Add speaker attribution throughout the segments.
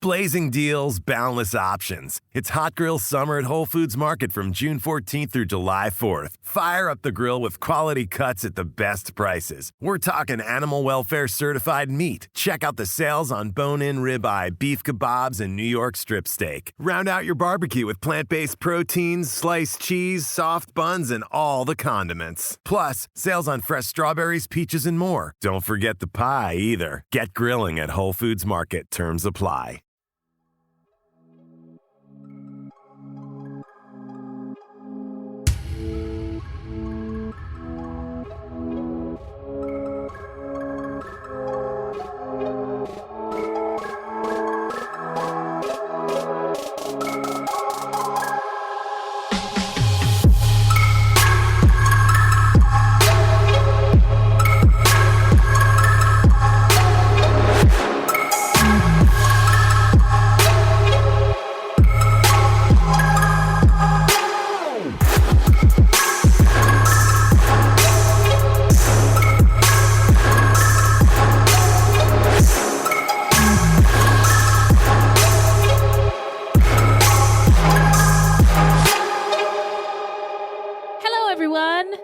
Speaker 1: Blazing deals, boundless options. It's Hot Grill Summer at Whole Foods Market from June 14th through July 4th. Fire up the grill with quality cuts at the best prices. We're talking animal welfare certified meat. Check out the sales on bone-in ribeye, beef kebabs, and New York strip steak. Round out your barbecue with plant-based proteins, sliced cheese, soft buns, and all the condiments. Plus, sales on fresh strawberries, peaches, and more. Don't forget the pie either. Get grilling at Whole Foods Market. Terms apply.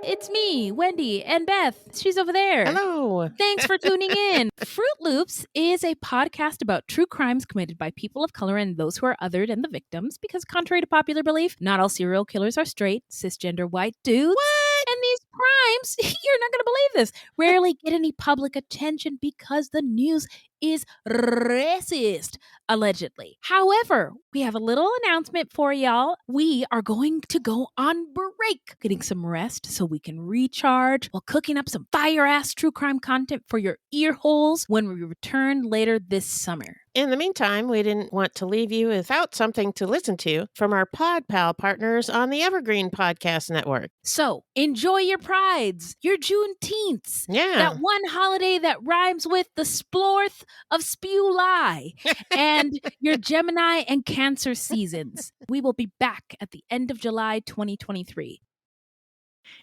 Speaker 2: It's me, Wendy and Beth. She's over there.
Speaker 3: Hello.
Speaker 2: Thanks for tuning in. Fruitloops is a podcast about true crimes committed by people of color and those who are othered and the victims, because contrary to popular belief, not all serial killers are straight, cisgender white dudes. What? And these crimes, you're not going to believe this, rarely get any public attention because the news is racist, allegedly. However, we have a little announcement for y'all. We are going to go on break, getting some rest so we can recharge while cooking up some fire-ass true crime content for your ear holes when we return later this summer.
Speaker 3: In the meantime, we didn't want to leave you without something to listen to from our Pod Pal partners on the Evergreen Podcast Network.
Speaker 2: So, enjoy your prides, your Juneteenths,
Speaker 3: Yeah.
Speaker 2: that one holiday that rhymes with the splorth of Spewly, and your Gemini and Cancer seasons. We will be back at the end of July 2023.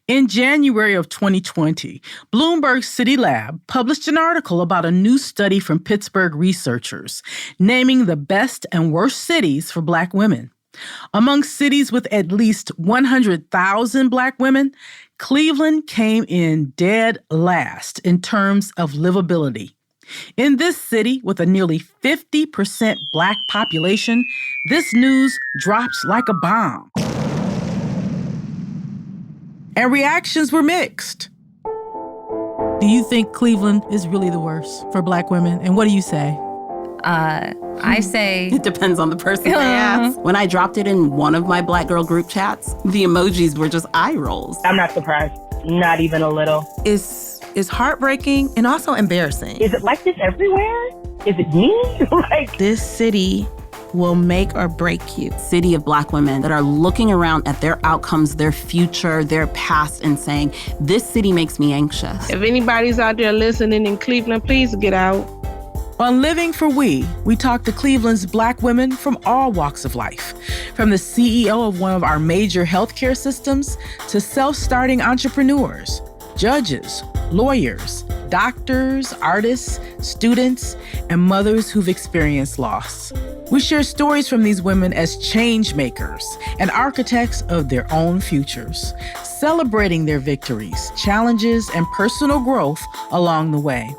Speaker 4: In January of 2020, Bloomberg City Lab published an article about a new study from Pittsburgh researchers naming the best and worst cities for Black women. Among cities with at least 100,000 Black women, Cleveland came in dead last in terms of livability. In this city, with a nearly 50% Black population, this news drops like a bomb. And reactions were mixed. Do you think Cleveland is really the worst for Black women? And what do you say?
Speaker 5: I say...
Speaker 6: It depends on the person I ask. When I dropped it in one of my Black girl group chats, the emojis were just eye rolls.
Speaker 7: I'm not surprised. Not even a little.
Speaker 8: It's heartbreaking and also embarrassing.
Speaker 7: Is it like this everywhere? Is it me?
Speaker 8: This city will make or break you.
Speaker 6: City of Black women that are looking around at their outcomes, their future, their past, and saying, this city makes me anxious.
Speaker 9: If anybody's out there listening in Cleveland, please get out.
Speaker 4: On Living for We talked to Cleveland's Black women from all walks of life, from the CEO of one of our major healthcare systems to self-starting entrepreneurs, judges, lawyers, doctors, artists, students, and mothers who've experienced loss. We share stories from these women as change makers and architects of their own futures, celebrating their victories, challenges, and personal growth along the way.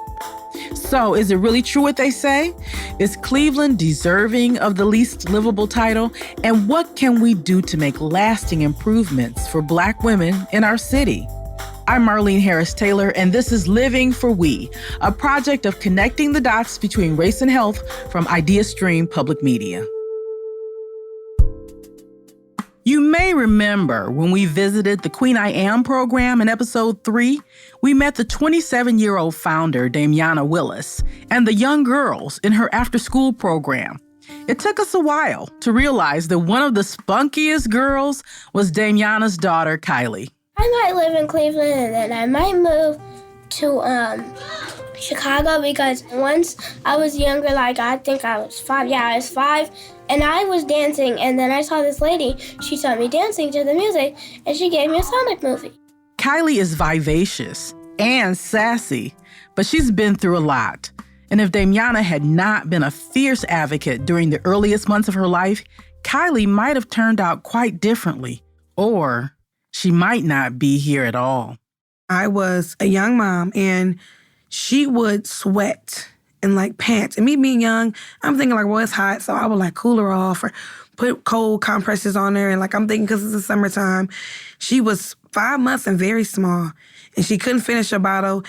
Speaker 4: So, is it really true what they say? Is Cleveland deserving of the least livable title? And what can we do to make lasting improvements for Black women in our city? I'm Marlene Harris-Taylor, and this is Living for We, a project of connecting the dots between race and health from IdeaStream Public Media. You may remember when we visited the Queen I Am program in episode 3, we met the 27-year-old founder, Damiana Willis, and the young girls in her after-school program. It took us a while to realize that one of the spunkiest girls was Damiana's daughter, Kylie.
Speaker 10: I might live in Cleveland and then I might move to Chicago because once I was younger, I think I was 5. Yeah, I was 5 and I was dancing and then I saw this lady. She saw me dancing to the music and she gave me a Sonic movie.
Speaker 4: Kylie is vivacious and sassy, but she's been through a lot. And if Damiana had not been a fierce advocate during the earliest months of her life, Kylie might have turned out quite differently, or she might not be here at all.
Speaker 9: I was a young mom, and she would sweat and like pants. And me being young, I'm thinking like, well, it's hot, so I would like cool her off or put cold compresses on her. And like, I'm thinking because it's the summertime. She was 5 months and very small, and she couldn't finish her bottle.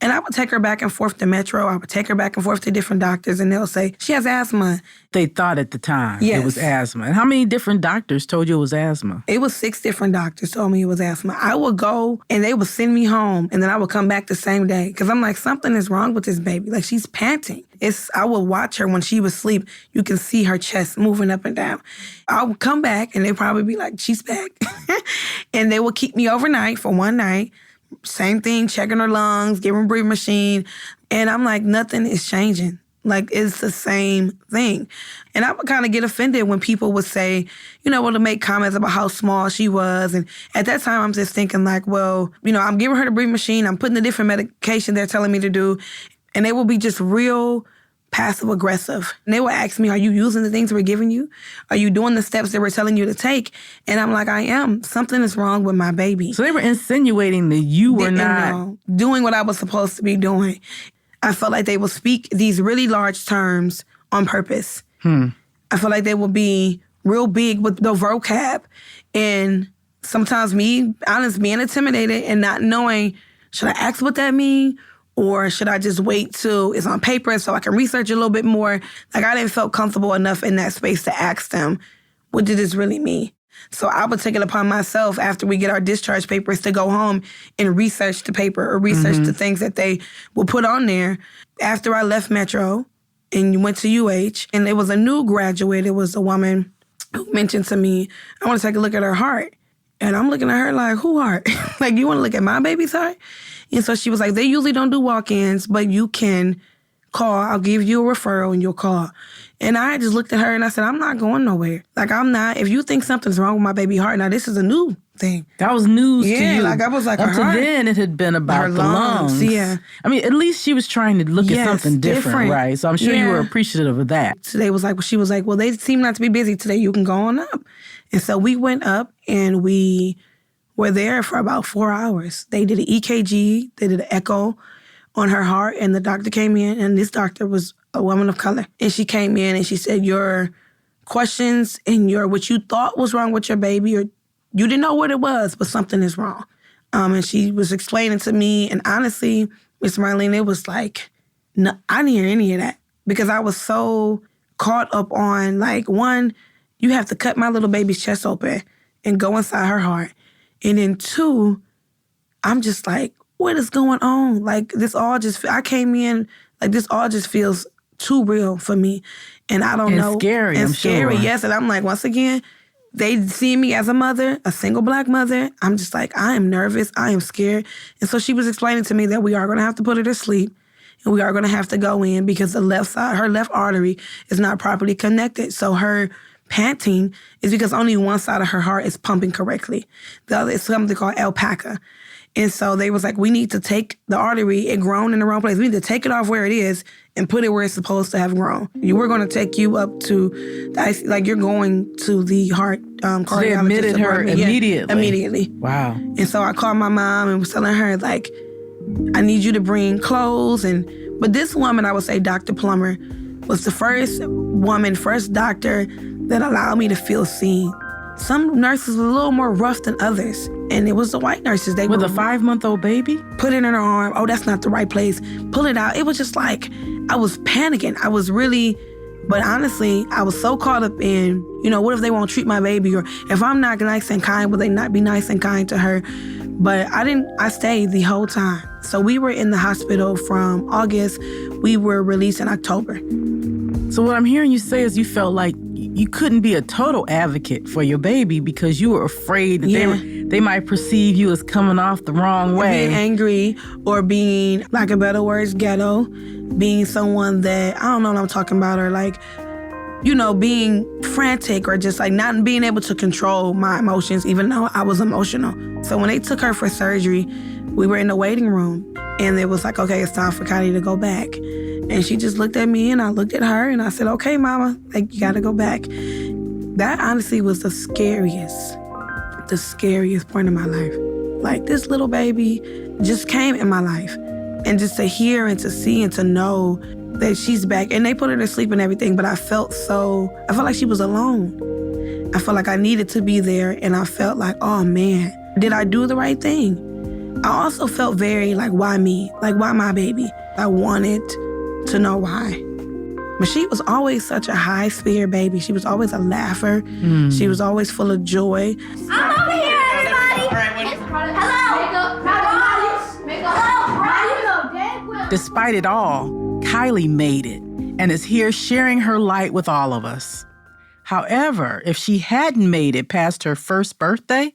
Speaker 9: And I would take her back and forth to Metro. I would take her back and forth to different doctors, and they'll say, she has asthma.
Speaker 4: They thought at the time
Speaker 9: Yes.
Speaker 4: it was asthma. And how many different doctors told you it was asthma?
Speaker 9: It was 6 different doctors told me it was asthma. I would go, and they would send me home, and then I would come back the same day. Because I'm like, something is wrong with this baby. Like, she's panting. I would watch her when she was asleep. You can see her chest moving up and down. I would come back, and they'd probably be like, she's back. And they would keep me overnight for one night. Same thing, checking her lungs, giving her a breathing machine. And I'm like, nothing is changing. Like, it's the same thing. And I would kind of get offended when people would say, to make comments about how small she was. And at that time, I'm just thinking like, well, I'm giving her the breathing machine. I'm putting the different medication they're telling me to do. And they will be just real passive-aggressive. And they will ask me, are you using the things we're giving you? Are you doing the steps that we're telling you to take? And I'm like, I am. Something is wrong with my baby.
Speaker 4: So they were insinuating that you were not
Speaker 9: doing what I was supposed to be doing. I felt like they would speak these really large terms on purpose. I feel like they would be real big with the vocab. And sometimes me, honestly, being intimidated and not knowing, should I ask what that means? Or should I just wait till it's on paper so I can research a little bit more? Like, I didn't feel comfortable enough in that space to ask them, what did this really mean? So I would take it upon myself after we get our discharge papers to go home and research the paper or research the things that they will put on there. After I left Metro and went to UH, and there was a new graduate, it was a woman who mentioned to me, I want to take a look at her heart. And I'm looking at her like, who heart? Like, you want to look at my baby's heart? And so she was like, they usually don't do walk-ins, but you can call. I'll give you a referral and you'll call. And I just looked at her and I said, I'm not going nowhere. Like, I'm not. If you think something's wrong with my baby heart, now this is a new thing.
Speaker 4: That was news to you.
Speaker 9: Yeah, like I was like,
Speaker 4: up to then it had been about
Speaker 9: her
Speaker 4: the lungs.
Speaker 9: Yeah.
Speaker 4: I mean, at least she was trying to look at something different, right? So I'm sure you were appreciative of that.
Speaker 9: Today she was like, well, they seem not to be busy today. You can go on up. And so we went up and we were there for about 4 hours. They did an EKG, they did an echo on her heart, and the doctor came in, and this doctor was a woman of color. And she came in and she said, your questions and what you thought was wrong with your baby, or you didn't know what it was, but something is wrong. And she was explaining to me, and honestly, Miss Marlene, it was like, no, I didn't hear any of that because I was so caught up on, like, one, you have to cut my little baby's chest open and go inside her heart. And then 2, I'm just like, what is going on? Like, I came in, like, this all just feels too real for me. And I don't know.
Speaker 4: Scary, I'm
Speaker 9: scary,
Speaker 4: sure.
Speaker 9: yes. And I'm like, once again, they see me as a mother, a single Black mother. I'm just like, I am nervous. I am scared. And so she was explaining to me that we are going to have to put her to sleep. And we are going to have to go in because the left side, her left artery is not properly connected. So her panting is because only one side of her heart is pumping correctly. The other is something called alpaca. And so they was like, we need to take the artery, it grown in the wrong place. We need to take it off where it is and put it where it's supposed to have grown. We're going to take you up to, you're going to the heart cardiologist.
Speaker 4: So they admitted her immediately?
Speaker 9: Yeah, immediately.
Speaker 4: Wow.
Speaker 9: And so I called my mom and was telling her, like, I need you to bring clothes. But this woman, I would say Dr. Plummer, was the first doctor that allowed me to feel seen. Some nurses were a little more rough than others. And it was the white nurses. They
Speaker 4: with a 5-month-old baby?
Speaker 9: Put it in her arm. Oh, that's not the right place. Pull it out. It was just like, I was panicking. I was really, but honestly, I was so caught up in, what if they won't treat my baby? Or if I'm not nice and kind, will they not be nice and kind to her? But I stayed the whole time. So we were in the hospital from August. We were released in October.
Speaker 4: So what I'm hearing you say is you felt like you couldn't be a total advocate for your baby because you were afraid that they might perceive you as coming off the wrong way.
Speaker 9: Being angry or being, like a better word, ghetto. Being someone that, I don't know what I'm talking about, or like, being frantic or just like not being able to control my emotions, even though I was emotional. So when they took her for surgery, we were in the waiting room and it was like, okay, it's time for Kylie to go back. And she just looked at me and I looked at her and I said, okay, mama, like, you gotta go back. That honestly was the scariest point of my life. Like, this little baby just came in my life. And just to hear and to see and to know that she's back. And they put her to sleep and everything, but I felt like she was alone. I felt like I needed to be there, and I felt like, oh man, did I do the right thing? I also felt very like, why me? Like, why my baby? I wanted to know why. But she was always such a high-spirit baby. She was always a laugher. She was always full of joy.
Speaker 10: I'm over here, everybody. All right, Wendy. Hello.
Speaker 4: Despite it all, Kylie made it and is here sharing her light with all of us. However, if she hadn't made it past her first birthday,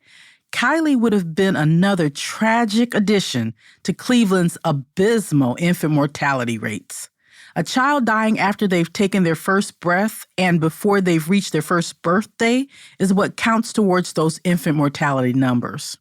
Speaker 4: Kylie would have been another tragic addition to Cleveland's abysmal infant mortality rates. A child dying after they've taken their first breath and before they've reached their first birthday is what counts towards those infant mortality numbers.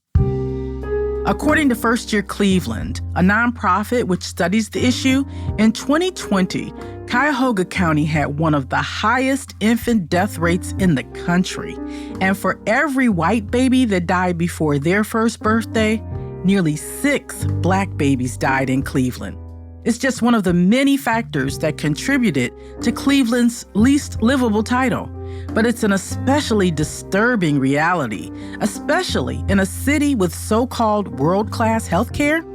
Speaker 4: According to First Year Cleveland, a nonprofit which studies the issue, in 2020, Cuyahoga County had one of the highest infant death rates in the country. And for every white baby that died before their first birthday, nearly 6 Black babies died in Cleveland. It's just one of the many factors that contributed to Cleveland's least livable title. But it's an especially disturbing reality, especially in a city with so-called world-class healthcare.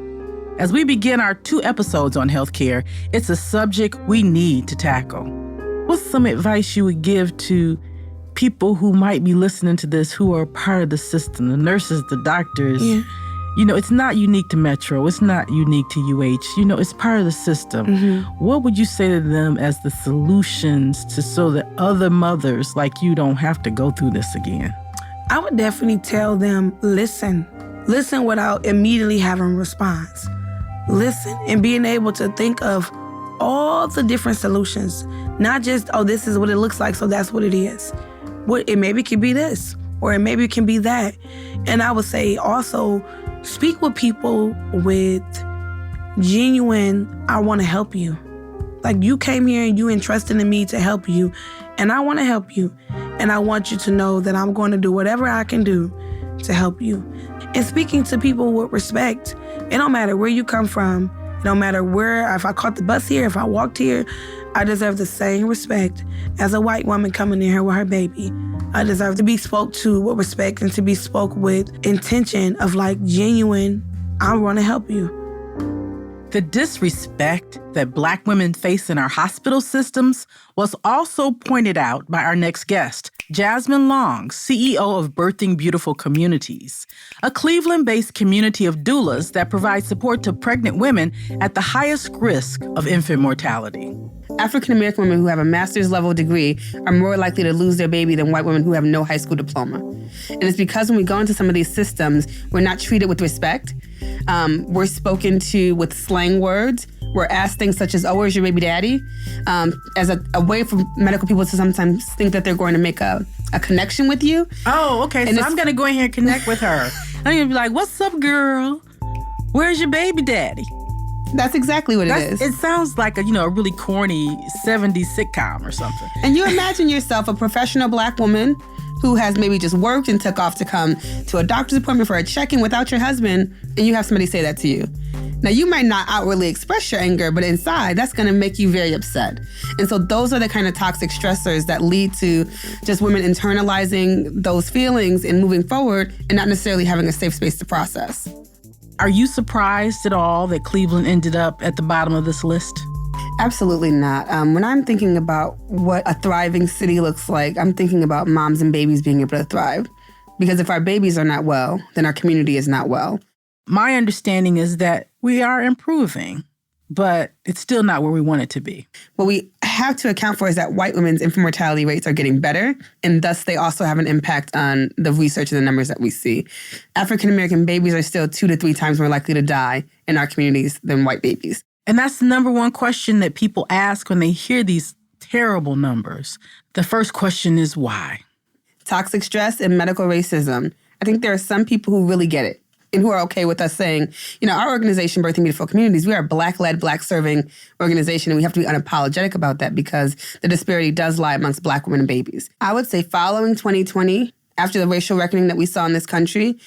Speaker 4: As we begin our 2 episodes on healthcare, it's a subject we need to tackle. What's some advice you would give to people who might be listening to this who are part of the system, the nurses, the doctors? Yeah. You know, it's not unique to Metro. It's not unique to UH. You know, it's part of the system. Mm-hmm. What would you say to them as the solutions so that other mothers like you don't have to go through this again?
Speaker 9: I would definitely tell them, listen. Listen without immediately having a response. Listen and being able to think of all the different solutions. Not just, oh, this is what it looks like, so that's what it is. It maybe could be this, or it maybe can be that. And I would say also, speak with people with genuine, I want to help you. Like, you came here and you entrusted in me to help you, and I want to help you. And I want you to know that I'm going to do whatever I can do to help you. And speaking to people with respect, it don't matter where you come from. It don't matter where, if I caught the bus here, if I walked here, I deserve the same respect as a white woman coming in here with her baby. I deserve to be spoke to with respect and to be spoke with intention of like genuine, I want to help you.
Speaker 4: The disrespect that Black women face in our hospital systems was also pointed out by our next guest, Jasmine Long, CEO of Birthing Beautiful Communities, a Cleveland-based community of doulas that provide support to pregnant women at the highest risk of infant mortality.
Speaker 11: African-American women who have a master's level degree are more likely to lose their baby than white women who have no high school diploma. And it's because when we go into some of these systems, we're not treated with respect. We're spoken to with slang words. We're asked things such as, oh, where's your baby daddy? As a way for medical people to sometimes think that they're going to make a connection with you.
Speaker 4: Oh, okay. And so I'm going to go in here and connect with her. I'm going to be like, what's up, girl? Where's your baby daddy?
Speaker 11: That's exactly what it is.
Speaker 4: It sounds like a really corny 70s sitcom or something.
Speaker 11: And you imagine yourself a professional Black woman who has maybe just worked and took off to come to a doctor's appointment for a check-in without your husband, and you have somebody say that to you. Now, you might not outwardly express your anger, but inside, that's going to make you very upset. And so those are the kind of toxic stressors that lead to just women internalizing those feelings and moving forward and not necessarily having a safe space to process.
Speaker 4: Are you surprised at all that Cleveland ended up at the bottom of this list?
Speaker 11: Absolutely not. When I'm thinking about what a thriving city looks like, I'm thinking about moms and babies being able to thrive. Because if our babies are not well, then our community is not well.
Speaker 4: My understanding is that we are improving, but it's still not where we want it to be.
Speaker 11: What we have to account for is that white women's infant mortality rates are getting better, and thus they also have an impact on the research and the numbers that we see. African-American babies are still 2 to 3 times more likely to die in our communities than white babies.
Speaker 4: And that's the number one question that people ask when they hear these terrible numbers. The first question is why?
Speaker 11: Toxic stress and medical racism. I think there are some people who really get it. and who are okay with us saying, our organization, Birthing Beautiful Communities, we are a Black-led, Black-serving organization, and we have to be unapologetic about that because the disparity does lie amongst Black women and babies. I would say following 2020, after the racial reckoning that we saw in this country,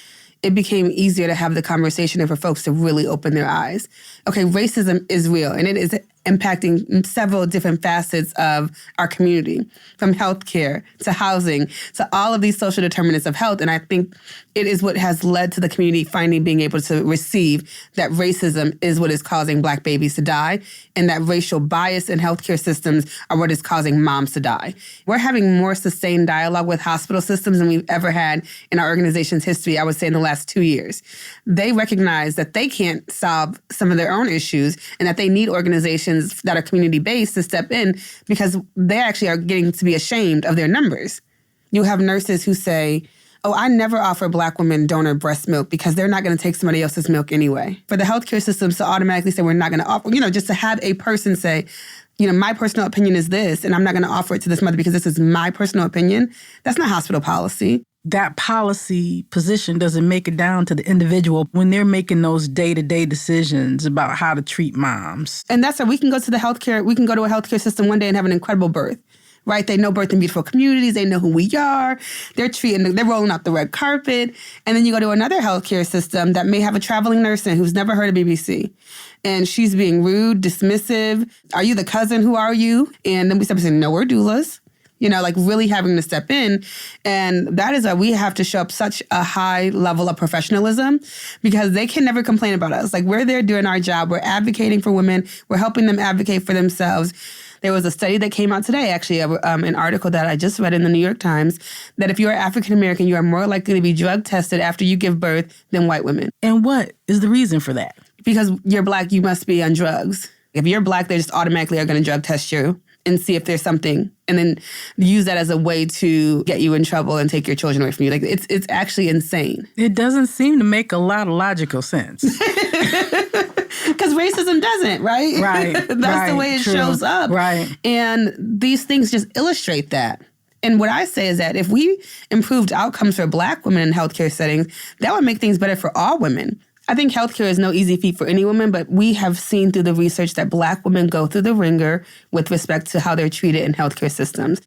Speaker 11: it became easier to have the conversation and for folks to really open their eyes. Okay, racism is real, and it is impacting several different facets of our community, from healthcare to housing to all of these social determinants of health. And I think it is what has led to the community finally being able to receive that racism is what is causing Black babies to die, and that racial bias in healthcare systems are what is causing moms to die. We're having more sustained dialogue with hospital systems than we've ever had in our organization's history, I would say in the last 2 years. They recognize that they can't solve some of their own issues and that they need organizations that are community-based to step in because they actually are getting to be ashamed of their numbers. You have nurses who say, oh, I never offer Black women donor breast milk because they're not going to take somebody else's milk anyway. For the healthcare systems to automatically say we're not going to offer, just to have a person say, my personal opinion is this, and I'm not going to offer it to this mother because this is my personal opinion, that's not hospital policy.
Speaker 4: That policy position doesn't make it down to the individual when they're making those day-to-day decisions about how to treat moms.
Speaker 11: And that's why we can go to a healthcare system one day and have an incredible birth, right? They know Birthing Beautiful Communities. They know who we are. They're rolling out the red carpet. And then you go to another healthcare system that may have a traveling nurse in who's never heard of BBC. And she's being rude, dismissive. Are you the cousin? Who are you? And then we start saying, no, we're doulas. Really having to step in. And that is why we have to show up such a high level of professionalism because they can never complain about us. We're there doing our job. We're advocating for women. We're helping them advocate for themselves. There was a study that came out today, actually, an article that I just read in the New York Times, that if you're African-American, you are more likely to be drug tested after you give birth than white women.
Speaker 4: And what is the reason for that?
Speaker 11: Because you're Black, you must be on drugs. If you're Black, they just automatically are going to drug test you and see if there's something, and then use that as a way to get you in trouble and take your children away from you. It's actually insane.
Speaker 4: It doesn't seem to make a lot of logical sense.
Speaker 11: Because racism doesn't, right?
Speaker 4: Right.
Speaker 11: That's the way it shows up.
Speaker 4: Right.
Speaker 11: And these things just illustrate that. And what I say is that if we improved outcomes for Black women in healthcare settings, that would make things better for all women. I think healthcare is no easy feat for any woman, but we have seen through the research that Black women go through the ringer with respect to how they're treated in healthcare systems.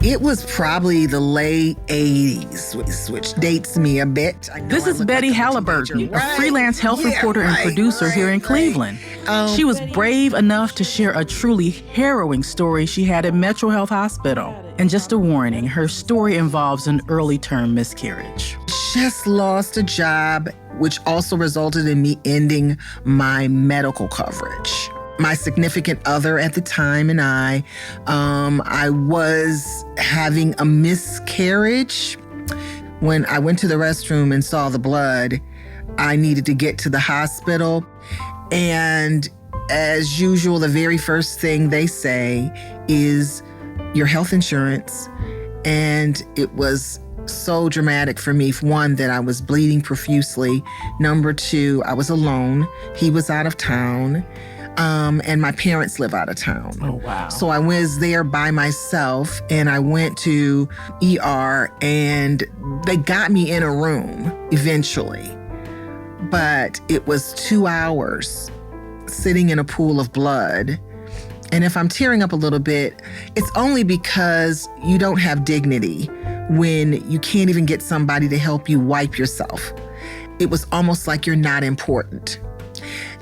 Speaker 12: It was probably the late 80s, which dates me a bit.
Speaker 4: This is Betty Halliburton, a freelance health reporter and producer here in Cleveland. She was brave enough to share a truly harrowing story she had at Metro Health Hospital. And just a warning, her story involves an early-term miscarriage.
Speaker 12: Just lost a job, which also resulted in me ending my medical coverage. My significant other at the time and I was having a miscarriage. When I went to the restroom and saw the blood, I needed to get to the hospital. And as usual, the very first thing they say is your health insurance. And it was so dramatic for me. One, that I was bleeding profusely. Number two, I was alone. He was out of town. And my parents live out of town.
Speaker 4: Oh, wow.
Speaker 12: So I was there by myself, and I went to ER, and they got me in a room eventually. But it was 2 hours sitting in a pool of blood. And if I'm tearing up a little bit, it's only because you don't have dignity when you can't even get somebody to help you wipe yourself. It was almost like you're not important.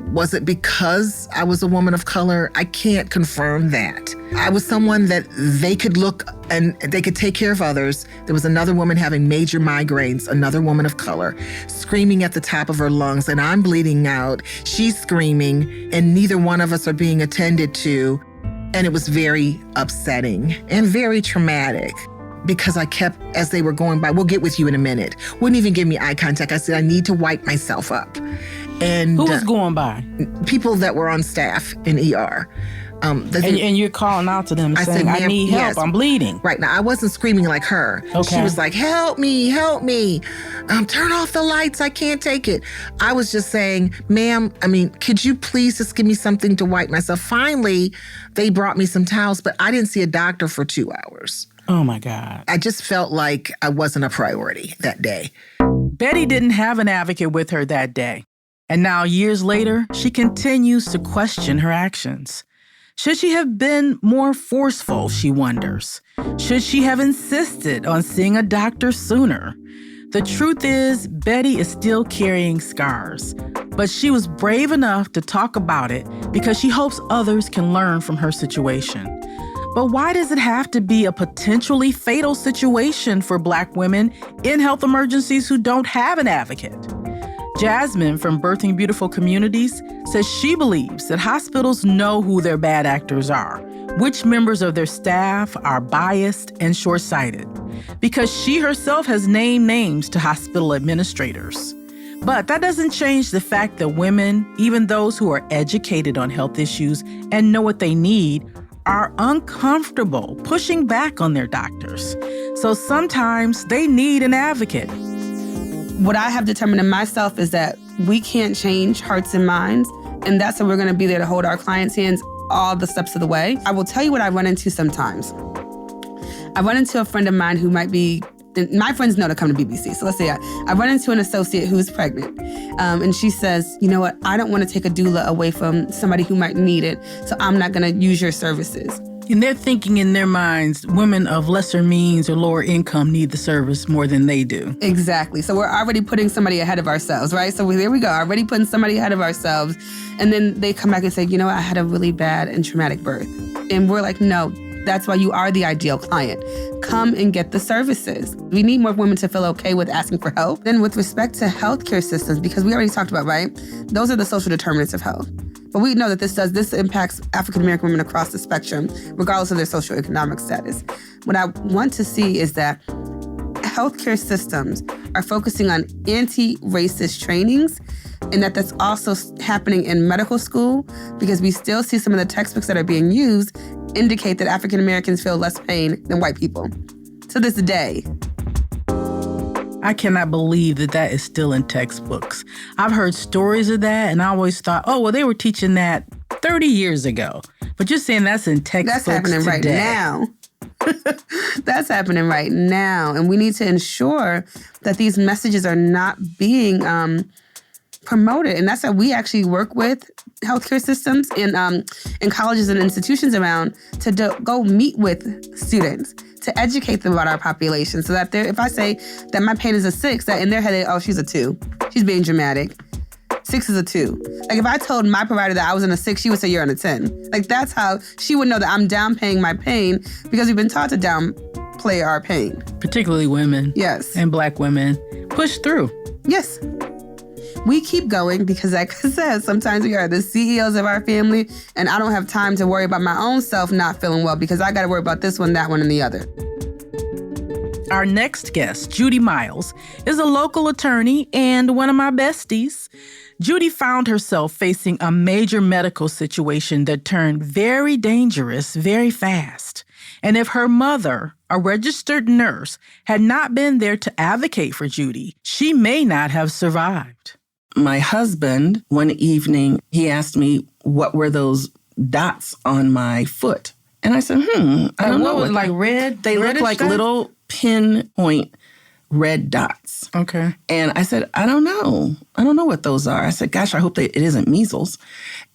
Speaker 12: Was it because I was a woman of color? I can't confirm that. I was someone that they could look and they could take care of others. There was another woman having major migraines, another woman of color, screaming at the top of her lungs, and I'm bleeding out. She's screaming, and neither one of us are being attended to. And it was very upsetting and very traumatic. Because I kept, as they were going by, we'll get with you in a minute. Wouldn't even give me eye contact. I said, I need to wipe myself up. And
Speaker 4: who was going by?
Speaker 12: People that were on staff in ER.
Speaker 4: And you're calling out to them saying, I need help, yes. I'm bleeding.
Speaker 12: Right. Now, I wasn't screaming like her.
Speaker 4: Okay.
Speaker 12: She was like, help me. Turn off the lights. I can't take it. I was just saying, ma'am, could you please just give me something to wipe myself? Finally, they brought me some towels, but I didn't see a doctor for 2 hours.
Speaker 4: Oh, my God.
Speaker 12: I just felt like I wasn't a priority that day.
Speaker 4: Betty didn't have an advocate with her that day. And now, years later, she continues to question her actions. Should she have been more forceful, she wonders? Should she have insisted on seeing a doctor sooner? The truth is, Betty is still carrying scars, but she was brave enough to talk about it because she hopes others can learn from her situation. But why does it have to be a potentially fatal situation for Black women in health emergencies who don't have an advocate? Jasmine from Birthing Beautiful Communities says she believes that hospitals know who their bad actors are, which members of their staff are biased and short-sighted, because she herself has named names to hospital administrators. But that doesn't change the fact that women, even those who are educated on health issues and know what they need, are uncomfortable pushing back on their doctors. So sometimes they need an advocate.
Speaker 11: What I have determined in myself is that we can't change hearts and minds, and that's why we're going to be there to hold our clients' hands all the steps of the way. I will tell you what I run into sometimes. I run into a friend of mine who might be, my friends know to come to BBC. So let's say I run into an associate who's pregnant, and she says, you know what, I don't want to take a doula away from somebody who might need it, so I'm not going to use your services.
Speaker 4: And they're thinking in their minds, women of lesser means or lower income need the service more than they do.
Speaker 11: Exactly. So we're already putting somebody ahead of ourselves, right? So there we go, already putting somebody ahead of ourselves. And then they come back and say, you know what, I had a really bad and traumatic birth. And we're like, no, that's why you are the ideal client. Come and get the services. We need more women to feel okay with asking for help. Then with respect to healthcare systems, because we already talked about, right? Those are the social determinants of health. But we know that this impacts African-American women across the spectrum, regardless of their socioeconomic status. What I want to see is that healthcare systems are focusing on anti-racist trainings, and that's also happening in medical school, because we still see some of the textbooks that are being used indicate that African-Americans feel less pain than white people to this day.
Speaker 4: I cannot believe that is still in textbooks. I've heard stories of that, and I always thought, oh, well, they were teaching that 30 years ago. But you're saying that's in textbooks
Speaker 11: That's happening
Speaker 4: today.
Speaker 11: Right now. That's happening right now. And we need to ensure that these messages are not being promoted. And that's why we actually work with healthcare systems in colleges and institutions around to go meet with students, to educate them about our population, so that if I say that my pain is a 6, that in their head, oh, she's a 2. She's being dramatic. 6 is a 2. Like if I told my provider that I was in a 6, she would say you're on a 10. Like that's how she would know that I'm downplaying my pain, because we've been taught to downplay our pain.
Speaker 4: Particularly women.
Speaker 11: Yes.
Speaker 4: And Black women. Push through.
Speaker 11: Yes. We keep going because, like I said, sometimes we are the CEOs of our family, and I don't have time to worry about my own self not feeling well because I got to worry about this one, that one, and the other.
Speaker 4: Our next guest, Judy Miles, is a local attorney and one of my besties. Judy found herself facing a major medical situation that turned very dangerous very fast. And if her mother, a registered nurse, had not been there to advocate for Judy, she may not have survived.
Speaker 13: My husband, one evening, he asked me, what were those dots on my foot? And I said, I don't know.
Speaker 4: Like red?
Speaker 13: They look like little pinpoint red dots.
Speaker 4: Okay.
Speaker 13: And I said, I don't know. I don't know what those are. I said, gosh, I hope it isn't measles.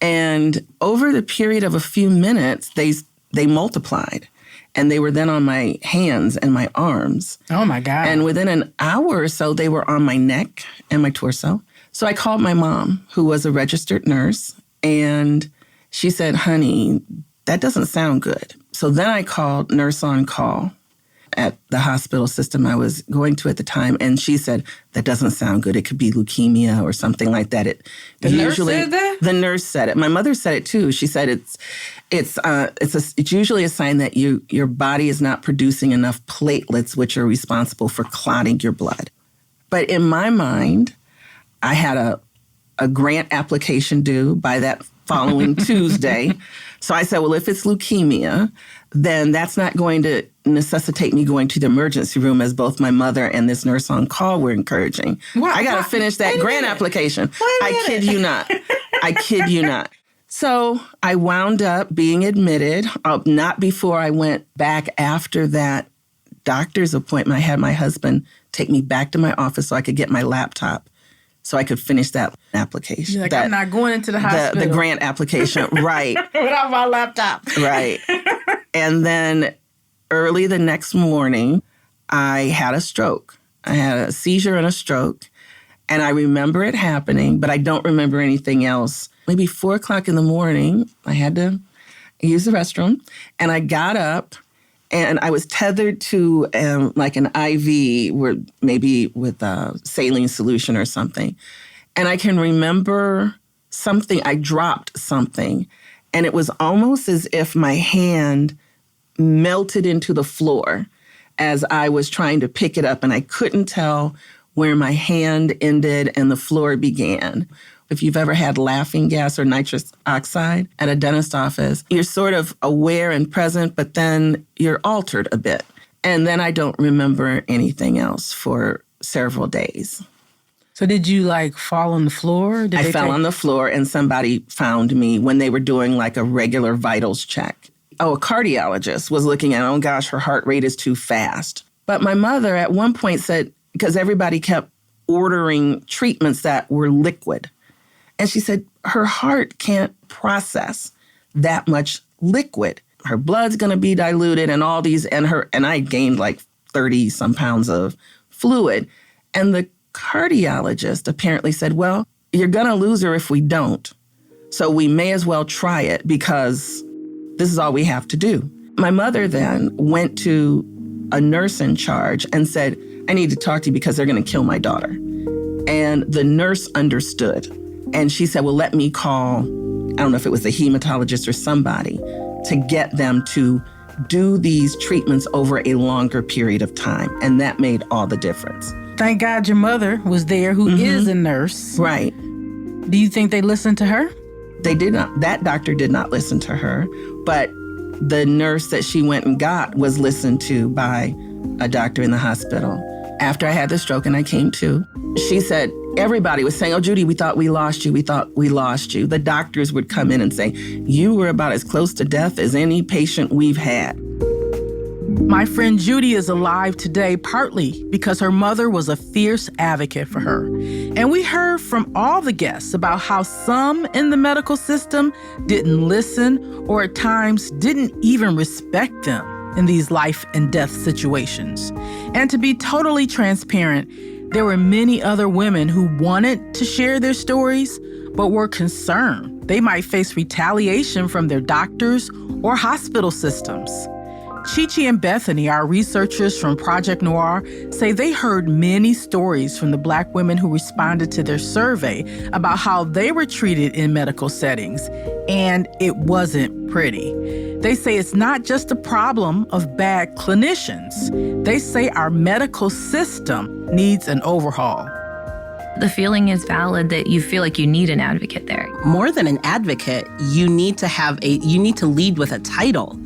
Speaker 13: And over the period of a few minutes, they multiplied. And they were then on my hands and my arms.
Speaker 4: Oh, my God.
Speaker 13: And within an hour or so, they were on my neck and my torso. So I called my mom, who was a registered nurse, and she said, honey, that doesn't sound good. So then I called Nurse on Call at the hospital system I was going to at the time, and she said, that doesn't sound good. It could be leukemia or something like that.
Speaker 4: The nurse said that?
Speaker 13: The nurse said it. My mother said it too. She said it's usually a sign that your body is not producing enough platelets, which are responsible for clotting your blood. But in my mind, I had a grant application due by that following Tuesday. So I said, well, if it's leukemia, then that's not going to necessitate me going to the emergency room, as both my mother and this nurse on call were encouraging. I got to finish that grant application. I kid you not. I kid you not. So I wound up being admitted, not before I went back after that doctor's appointment, I had my husband take me back to my office so I could get my laptop so I could finish that application.
Speaker 4: You're like, I'm not going into the hospital.
Speaker 13: The grant application, right.
Speaker 4: Without my laptop.
Speaker 13: Right. And then early the next morning, I had a stroke. I had a seizure and a stroke. And I remember it happening, but I don't remember anything else. Maybe 4 o'clock in the morning, I had to use the restroom. And I got up and I was tethered to like an IV, maybe with a saline solution or something. And I can remember something, I dropped something. And it was almost as if my hand melted into the floor as I was trying to pick it up. And I couldn't tell where my hand ended and the floor began. If you've ever had laughing gas or nitrous oxide at a dentist office, you're sort of aware and present, but then you're altered a bit. And then I don't remember anything else for several days.
Speaker 4: So did you fall on the floor?
Speaker 13: I fell on the floor and somebody found me when they were doing a regular vitals check. Oh, a cardiologist was looking at, oh gosh, her heart rate is too fast. But my mother at one point said, because everybody kept ordering treatments that were liquid. And she said, her heart can't process that much liquid. Her blood's going to be diluted and all these, and I gained 30 some pounds of fluid. And the cardiologist apparently said, well, you're going to lose her if we don't. So we may as well try it because this is all we have to do. My mother then went to a nurse in charge and said, I need to talk to you because they're going to kill my daughter. And the nurse understood. And she said, well, let me call, I don't know if it was a hematologist or somebody, to get them to do these treatments over a longer period of time. And that made all the difference.
Speaker 4: Thank God your mother was there, who is a nurse.
Speaker 13: Right.
Speaker 4: Do you think they listened to her?
Speaker 13: They did not. That doctor did not listen to her. But the nurse that she went and got was listened to by a doctor in the hospital. After I had the stroke and I came to, she said, everybody was saying, oh, Judy, we thought we lost you. We thought we lost you. The doctors would come in and say, you were about as close to death as any patient we've had.
Speaker 4: My friend Judy is alive today partly because her mother was a fierce advocate for her. And we heard from all the guests about how some in the medical system didn't listen or at times didn't even respect them in these life and death situations. And to be totally transparent, there were many other women who wanted to share their stories, but were concerned they might face retaliation from their doctors or hospital systems. Chi-Chi and Bethany, our researchers from Project Noir, say they heard many stories from the Black women who responded to their survey about how they were treated in medical settings, and it wasn't pretty. They say it's not just a problem of bad clinicians. They say our medical system needs an overhaul.
Speaker 5: The feeling is valid that you feel like you need an advocate there.
Speaker 6: More than an advocate, you need to lead with a title.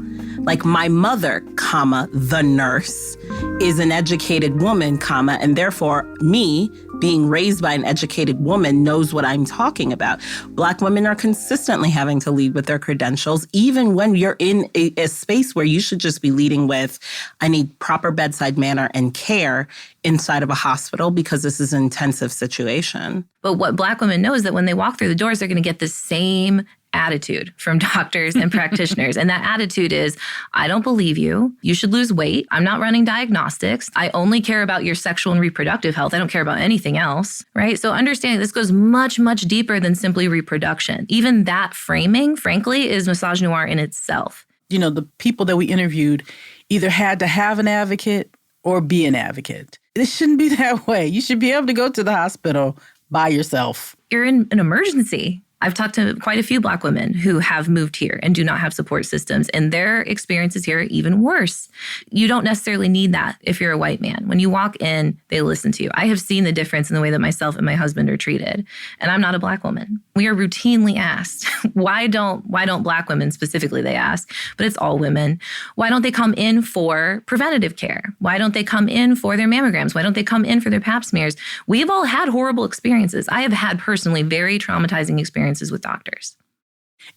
Speaker 6: Like my mother, the nurse, is an educated woman, and therefore me, being raised by an educated woman, knows what I'm talking about. Black women are consistently having to lead with their credentials, even when you're in a space where you should just be leading with, I need proper bedside manner and care inside of a hospital because this is an intensive situation.
Speaker 5: But what Black women know is that when they walk through the doors, they're going to get the same attitude from doctors and practitioners. And that attitude is, I don't believe you. You should lose weight. I'm not running diagnostics. I only care about your sexual and reproductive health. I don't care about anything else, right? So understanding this goes much, much deeper than simply reproduction. Even that framing, frankly, is misogynoir in itself.
Speaker 4: You know, the people that we interviewed either had to have an advocate or be an advocate. It shouldn't be that way. You should be able to go to the hospital by yourself.
Speaker 5: You're in an emergency. I've talked to quite a few Black women who have moved here and do not have support systems, and their experiences here are even worse. You don't necessarily need that if you're a white man. When you walk in, they listen to you. I have seen the difference in the way that myself and my husband are treated, and I'm not a Black woman. We are routinely asked, why don't Black women specifically, they ask, but it's all women, why don't they come in for preventative care? Why don't they come in for their mammograms? Why don't they come in for their pap smears? We've all had horrible experiences. I have had personally very traumatizing experiences with doctors.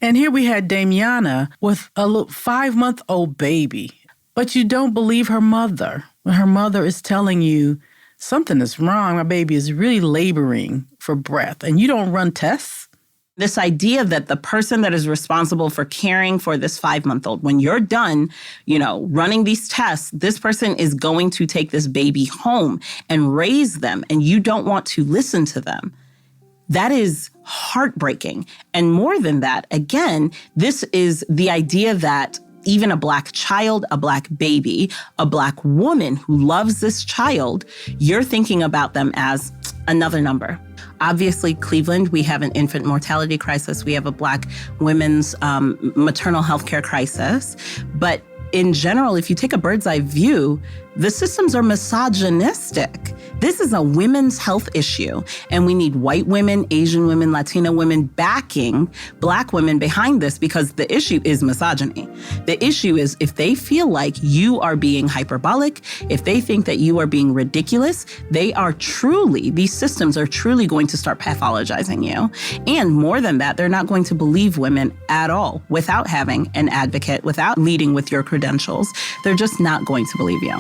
Speaker 4: And here we had Damiana with a little 5-month-old baby. But you don't believe her mother when her mother is telling you something is wrong. My baby is really laboring for breath, and you don't run tests.
Speaker 6: This idea that the person that is responsible for caring for this 5-month-old, when you're done, running these tests, this person is going to take this baby home and raise them, and you don't want to listen to them. That is heartbreaking. And more than that, again, this is the idea that even a Black child, a Black baby, a Black woman who loves this child, you're thinking about them as another number. Obviously, Cleveland, we have an infant mortality crisis. We have a Black women's maternal health care crisis. But in general, if you take a bird's eye view, the systems are misogynistic. This is a women's health issue, and we need white women, Asian women, Latina women backing Black women behind this, because the issue is misogyny. The issue is if they feel like you are being hyperbolic, if they think that you are being ridiculous, these systems are truly going to start pathologizing you. And more than that, they're not going to believe women at all without having an advocate, without leading with your credentials. They're just not going to believe you.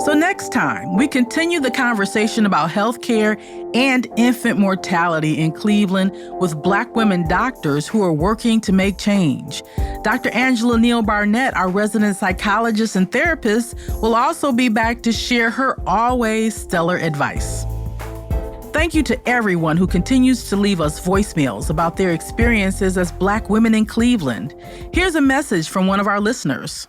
Speaker 4: So next time, we continue the conversation about healthcare and infant mortality in Cleveland with Black women doctors who are working to make change. Dr. Angela Neal Barnett, our resident psychologist and therapist, will also be back to share her always stellar advice. Thank you to everyone who continues to leave us voicemails about their experiences as Black women in Cleveland. Here's a message from one of our listeners.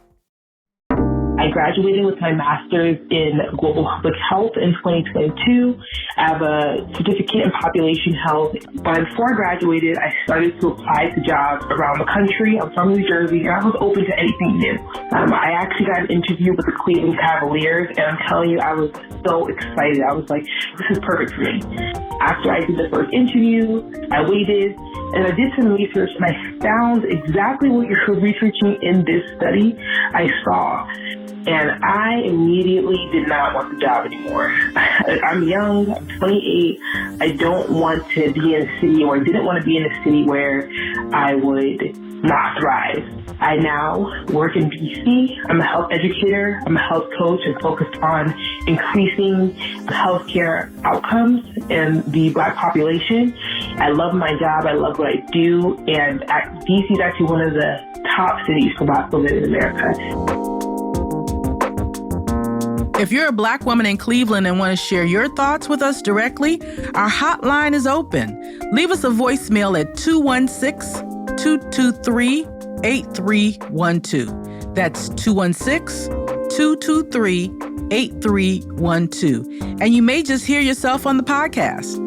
Speaker 14: I graduated with my master's in global public health in 2022. I have a certificate in population health. But before I graduated, I started to apply to jobs around the country. I'm from New Jersey, and I was open to anything new. I actually got an interview with the Cleveland Cavaliers, and I'm telling you, I was so excited. I was like, this is perfect for me. After I did the first interview, I waited, and I did some research, and I found exactly what you're researching in this study I saw. And I immediately did not want the job anymore. I'm young, I'm 28. I don't want to be in a city, or I didn't want to be in a city where I would not thrive. I now work in DC. I'm a health educator. I'm a health coach and focused on increasing healthcare outcomes in the Black population. I love my job. I love what I do. And DC is actually one of the top cities for Black women in America.
Speaker 4: If you're a Black woman in Cleveland and want to share your thoughts with us directly, our hotline is open. Leave us a voicemail at 216-223-8312. That's 216-223-8312. And you may just hear yourself on the podcast.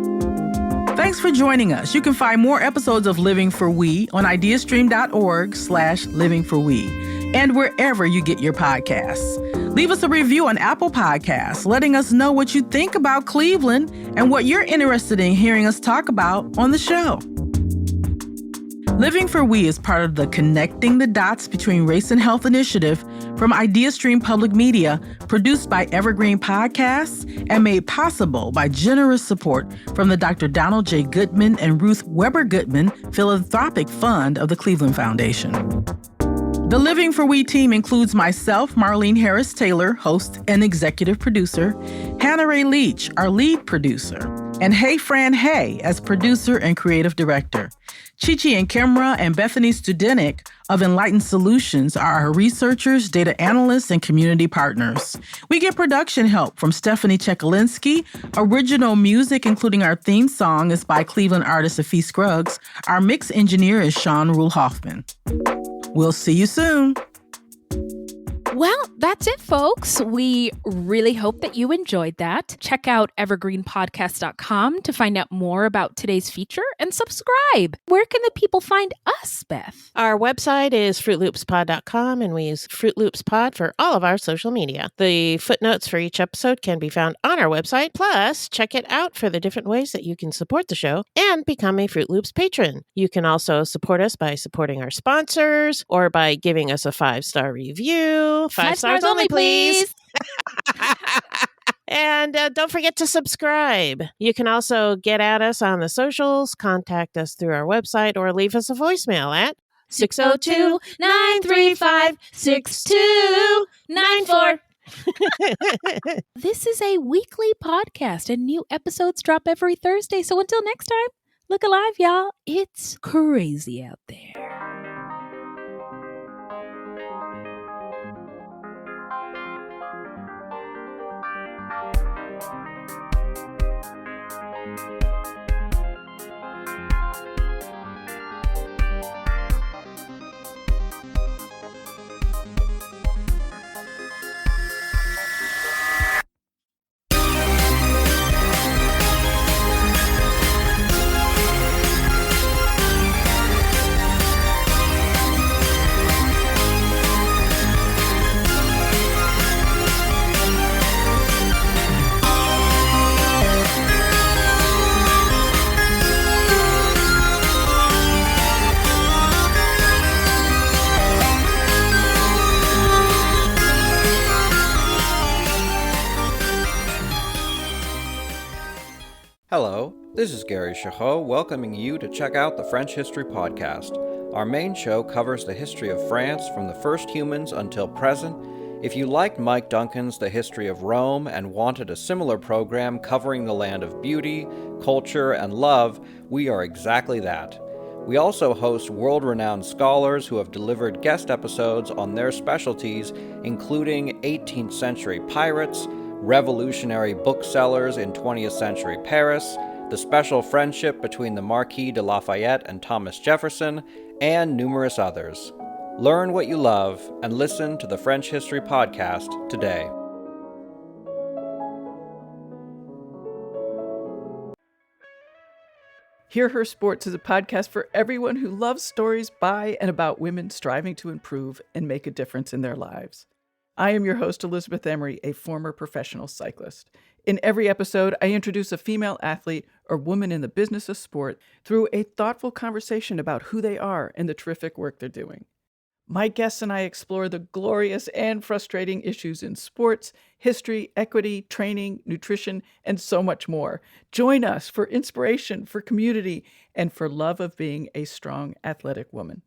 Speaker 4: Thanks for joining us. You can find more episodes of Living for We on ideastream.org/livingforwe and wherever you get your podcasts. Leave us a review on Apple Podcasts, letting us know what you think about Cleveland and what you're interested in hearing us talk about on the show. Living for We is part of the Connecting the Dots Between Race and Health initiative from IdeaStream Public Media, produced by Evergreen Podcasts and made possible by generous support from the Dr. Donald J. Goodman and Ruth Weber Goodman Philanthropic Fund of the Cleveland Foundation. The Living for We team includes myself, Marlene Harris Taylor, host and executive producer, Hannah Ray Leach, our lead producer, and Hey Fran Hay as producer and creative director. Chichi and Kimra and Bethany Studenik of Enlightened Solutions are our researchers, data analysts, and community partners. We get production help from Stephanie Chekalinsky. Original music, including our theme song, is by Cleveland artist Afie Scruggs. Our mix engineer is Sean Rule Hoffman. We'll see you soon.
Speaker 2: Well, that's it, folks. We really hope that you enjoyed that. Check out evergreenpodcast.com to find out more about today's feature and subscribe. Where can the people find us, Beth?
Speaker 3: Our website is fruitloopspod.com, and we use Fruit Loops Pod for all of our social media. The footnotes for each episode can be found on our website. Plus, check it out for the different ways that you can support the show and become a Fruit Loops patron. You can also support us by supporting our sponsors or by giving us a 5-star review. 5 stars only, please. And don't forget to subscribe. You can also get at us on the socials, contact us through our website, or leave us a voicemail at
Speaker 2: 602-935-6294. This is a weekly podcast and new episodes drop every Thursday. So until next time, look alive, y'all. It's crazy out there.
Speaker 15: Hello, this is Gary Chahot welcoming you to check out the French History Podcast. Our main show covers the history of France from the first humans until present. If you liked Mike Duncan's The History of Rome and wanted a similar program covering the land of beauty, culture, and love, we are exactly that. We also host world-renowned scholars who have delivered guest episodes on their specialties, including 18th century pirates, revolutionary booksellers in 20th century Paris, the special friendship between the Marquis de Lafayette and Thomas Jefferson, and numerous others. Learn what you love and listen to the French History Podcast today.
Speaker 16: Hear Her Sports is a podcast for everyone who loves stories by and about women striving to improve and make a difference in their lives. I am your host, Elizabeth Emery, a former professional cyclist. In every episode, I introduce a female athlete or woman in the business of sport through a thoughtful conversation about who they are and the terrific work they're doing. My guests and I explore the glorious and frustrating issues in sports, history, equity, training, nutrition, and so much more. Join us for inspiration, for community, and for love of being a strong, athletic woman.